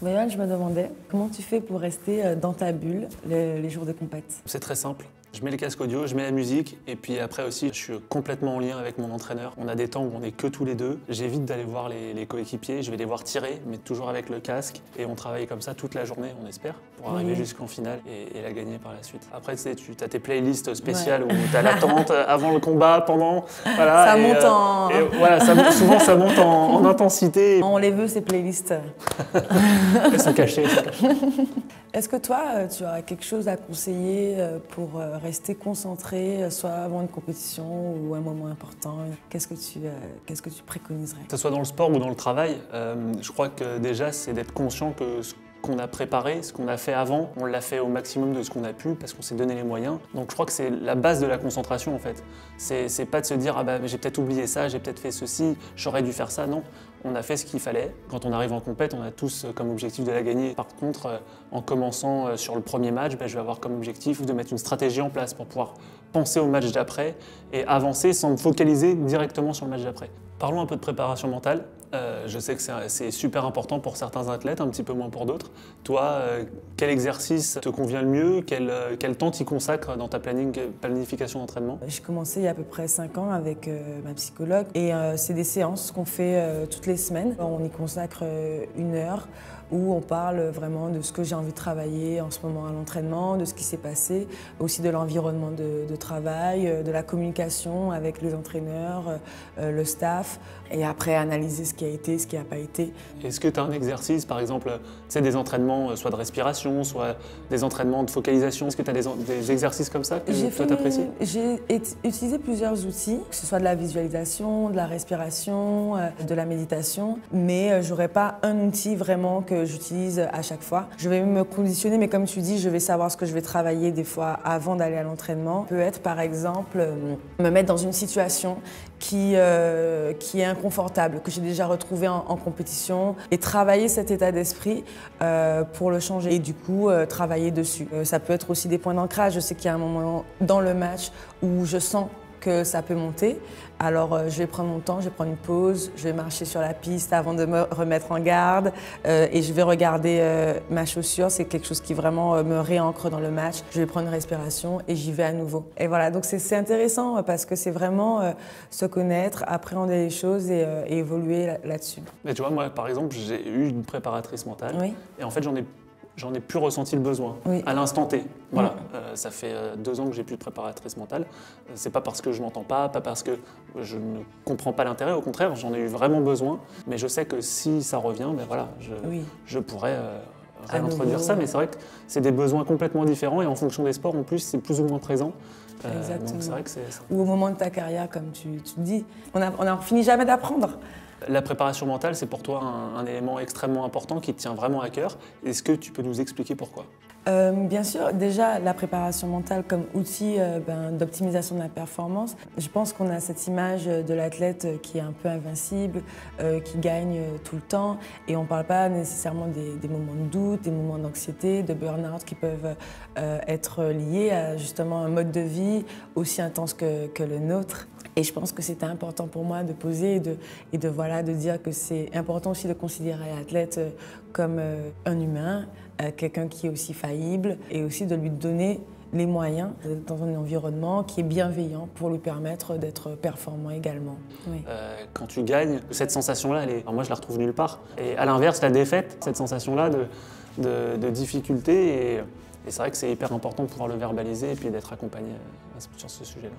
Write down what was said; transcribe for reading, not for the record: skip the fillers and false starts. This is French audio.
Yoann, je me demandais, comment tu fais pour rester dans ta bulle les jours de compète? C'est très simple. Je mets les casques audio, je mets la musique et puis après aussi, je suis complètement en lien avec mon entraîneur. On a des temps où on n'est que tous les deux. J'évite d'aller voir les coéquipiers, je vais les voir tirer, mais toujours avec le casque. Et on travaille comme ça toute la journée, on espère, pour arriver jusqu'en finale et la gagner par la suite. Après, tu sais, tu as tes playlists spéciales où tu as l'attente avant le combat, pendant. Voilà, Ça monte en... voilà, souvent ça monte en intensité. On les veut, ces playlists. Elles sont cachées, elles sont cachées. Est-ce que toi, tu as quelque chose à conseiller pour rester concentré, soit avant une compétition ou un moment important? Qu'est-ce que tu préconiserais? Que ce soit dans le sport ou dans le travail, je crois que déjà, c'est d'être conscient que ce qu'on a préparé, ce qu'on a fait avant, on l'a fait au maximum de ce qu'on a pu parce qu'on s'est donné les moyens. Donc je crois que c'est la base de la concentration en fait. C'est pas de se dire « Ah bah j'ai peut-être oublié ça, j'ai peut-être fait ceci, j'aurais dû faire ça ». Non, on a fait ce qu'il fallait. Quand on arrive en compète, on a tous comme objectif de la gagner. Par contre, en commençant sur le premier match, je vais avoir comme objectif de mettre une stratégie en place pour pouvoir penser au match d'après et avancer sans me focaliser directement sur le match d'après. Parlons un peu de préparation mentale. Je sais que c'est super important pour certains athlètes, un petit peu moins pour d'autres. Toi, quel exercice te convient le mieux? Quel temps t'y consacres dans ta planification d'entraînement? J'ai commencé il y a à peu près 5 ans avec ma psychologue et c'est des séances qu'on fait toutes les semaines. On y consacre 1 heure où on parle vraiment de ce que j'ai envie de travailler en ce moment à l'entraînement, de ce qui s'est passé, aussi de l'environnement de travail, de la communication avec les entraîneurs, le staff, et après analyser ce qui a été, ce qui n'a pas été. Est-ce que tu as un exercice, par exemple, tu sais, des entraînements soit de respiration, soit des entraînements de focalisation? Est-ce que tu as des exercices comme ça que toi t'apprécies? J'ai utilisé plusieurs outils, que ce soit de la visualisation, de la respiration, de la méditation, mais je n'aurais pas un outil vraiment que j'utilise à chaque fois. Je vais me conditionner, mais comme tu dis, je vais savoir ce que je vais travailler des fois avant d'aller à l'entraînement. Ça peut être par exemple me mettre dans une situation qui est inconfortable, que j'ai déjà retrouvé en compétition et travailler cet état d'esprit pour le changer et du coup travailler dessus. Ça peut être aussi des points d'ancrage. Je sais qu'il y a un moment dans le match où je sens que ça peut monter. Alors je vais prendre mon temps, je vais prendre une pause, je vais marcher sur la piste avant de me remettre en garde et je vais regarder ma chaussure. C'est quelque chose qui vraiment me réancre dans le match. Je vais prendre une respiration et j'y vais à nouveau. Et voilà, donc c'est intéressant parce que c'est vraiment se connaître, appréhender les choses et évoluer là-dessus. Mais tu vois, moi par exemple, j'ai eu une préparatrice mentale et en fait j'en ai plus ressenti le besoin à l'instant T. Voilà. Ça fait 2 ans que j'ai plus de préparatrice mentale. C'est pas parce que je m'entends pas parce que je ne comprends pas l'intérêt. Au contraire, j'en ai eu vraiment besoin. Mais je sais que si ça revient, ben voilà, je pourrais réintroduire ça. Mais c'est vrai que c'est des besoins complètement différents et en fonction des sports, en plus, c'est plus ou moins présent. Donc c'est vrai que ou au moment de ta carrière, comme tu dis, on n'en finit jamais d'apprendre. La préparation mentale, c'est pour toi un élément extrêmement important qui te tient vraiment à cœur. Est-ce que tu peux nous expliquer pourquoi? Bien sûr, déjà la préparation mentale comme outil d'optimisation de la performance. Je pense qu'on a cette image de l'athlète qui est un peu invincible, qui gagne tout le temps et on ne parle pas nécessairement des moments de doute, des moments d'anxiété, de burn-out qui peuvent être liés à justement un mode de vie aussi intense que le nôtre. Et je pense que c'était important pour moi de poser et de dire que c'est important aussi de considérer l'athlète comme un humain, quelqu'un qui est aussi faillible et aussi de lui donner les moyens d'être dans un environnement qui est bienveillant pour lui permettre d'être performant également. Oui. Quand tu gagnes, cette sensation-là, moi je la retrouve nulle part. Et à l'inverse, la défaite, cette sensation-là de difficulté, et c'est vrai que c'est hyper important de pouvoir le verbaliser et puis d'être accompagné sur ce sujet-là.